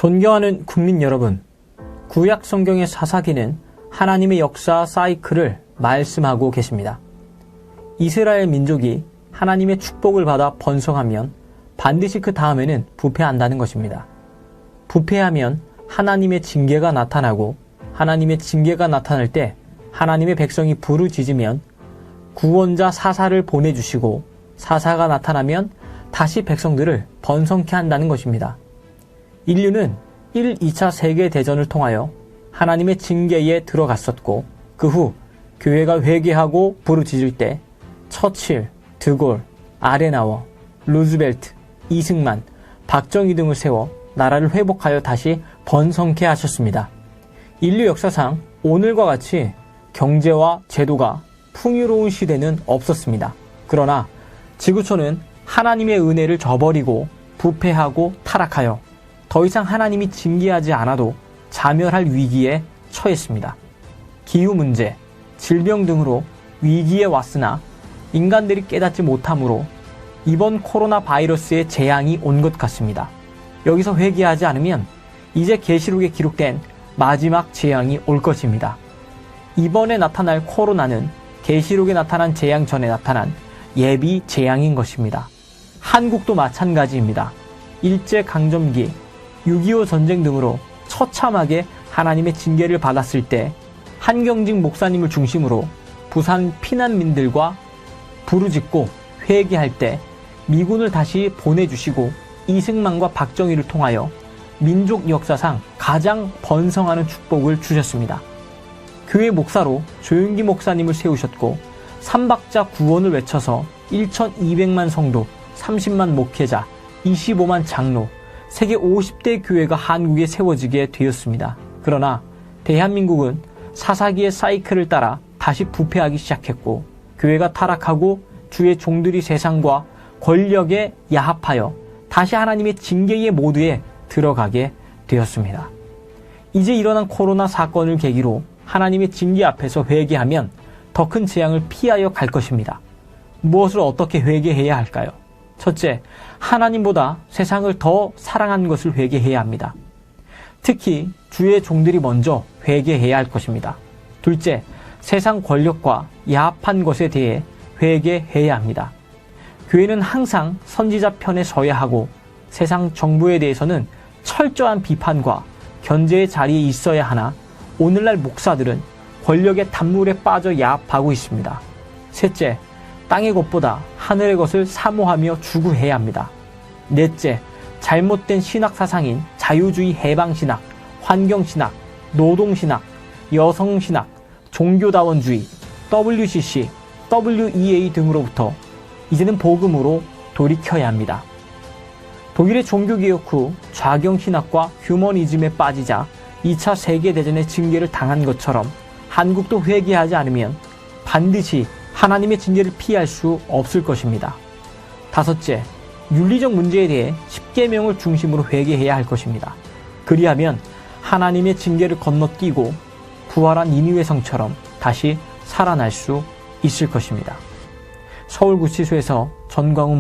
존경하는 국민 여러분, 구약 성경의 사사기는 하나님의 역사 사이클을 말씀하고 계십니다. 이스라엘 민족이 하나님의 축복을 받아 번성하면 반드시 그 다음에는 부패한다는 것입니다. 부패하면 하나님의 징계가 나타나고, 하나님의 징계가 나타날 때 하나님의 백성이 부르짖으면 구원자 사사를 보내주시고, 사사가 나타나면 다시 백성들을 번성케 한다는 것입니다. 인류는 1, 2차 세계대전을 통하여 하나님의 징계에 들어갔었고, 그 후 교회가 회개하고 부르짖을 때 처칠, 드골, 아덴하워, 루즈벨트, 이승만, 박정희 등을 세워 나라를 회복하여 다시 번성케 하셨습니다. 인류 역사상 오늘과 같이 경제와 제도가 풍요로운 시대는 없었습니다. 그러나 지구촌은 하나님의 은혜를 저버리고 부패하고 타락하여 더 이상 하나님이 징계하지 않아도 자멸할 위기에 처했습니다. 기후 문제, 질병 등으로 위기에 왔으나 인간들이 깨닫지 못함으로 이번 코로나 바이러스의 재앙이 온 것 같습니다. 여기서 회개하지 않으면 이제 계시록에 기록된 마지막 재앙이 올 것입니다. 이번에 나타날 코로나는 계시록에 나타난 재앙 전에 나타난 예비 재앙인 것입니다. 한국도 마찬가지입니다. 일제강점기, 6.25 전쟁 등으로 처참하게 하나님의 징계를 받았을 때 한경직 목사님을 중심으로 부산 피난민들과 부르짖고 회개할 때 미군을 다시 보내주시고 이승만과 박정희를 통하여 민족 역사상 가장 번성하는 축복을 주셨습니다. 교회 목사로 조윤기 목사님을 세우셨고, 삼박자 구원을 외쳐서 1,200만 성도, 30만 목회자, 25만 장로, 세계 50대 교회가 한국에 세워지게 되었습니다. 그러나 대한민국은 사사기의 사이클을 따라 다시 부패하기 시작했고, 교회가 타락하고 주의 종들이 세상과 권력에 야합하여 다시 하나님의 징계의 모드에 들어가게 되었습니다. 이제 일어난 코로나 사건을 계기로 하나님의 징계 앞에서 회개하면 더 큰 재앙을 피하여 갈 것입니다. 무엇을 어떻게 회개해야 할까요? 첫째, 하나님보다 세상을 더 사랑한 것을 회개해야 합니다. 특히 주의 종들이 먼저 회개해야 할 것입니다. 둘째, 세상 권력과 야합한 것에 대해 회개해야 합니다. 교회는 항상 선지자 편에 서야 하고, 세상 정부에 대해서는 철저한 비판과 견제의 자리에 있어야 하나, 오늘날 목사들은 권력의 단물에 빠져 야합하고 있습니다. 셋째, 땅의 것보다 하늘의 것을 사모하며 추구해야 합니다. 넷째, 잘못된 신학 사상인 자유주의 해방신학, 환경신학, 노동신학, 여성신학, 종교다원주의, WCC, WEA 등으로부터 이제는 복음으로 돌이켜야 합니다. 독일의 종교개혁 후 좌경신학과 휴머니즘에 빠지자 2차 세계대전의 징계를 당한 것처럼 한국도 회개하지 않으면 반드시 하나님의 징계를 피할 수 없을 것입니다. 다섯째, 윤리적 문제에 대해 10계명을 중심으로 회개해야 할 것입니다. 그리하면 하나님의 징계를 건너뛰고 부활한 니느웨 성처럼 다시 살아날 수 있을 것입니다. 서울구치소에서 전광훈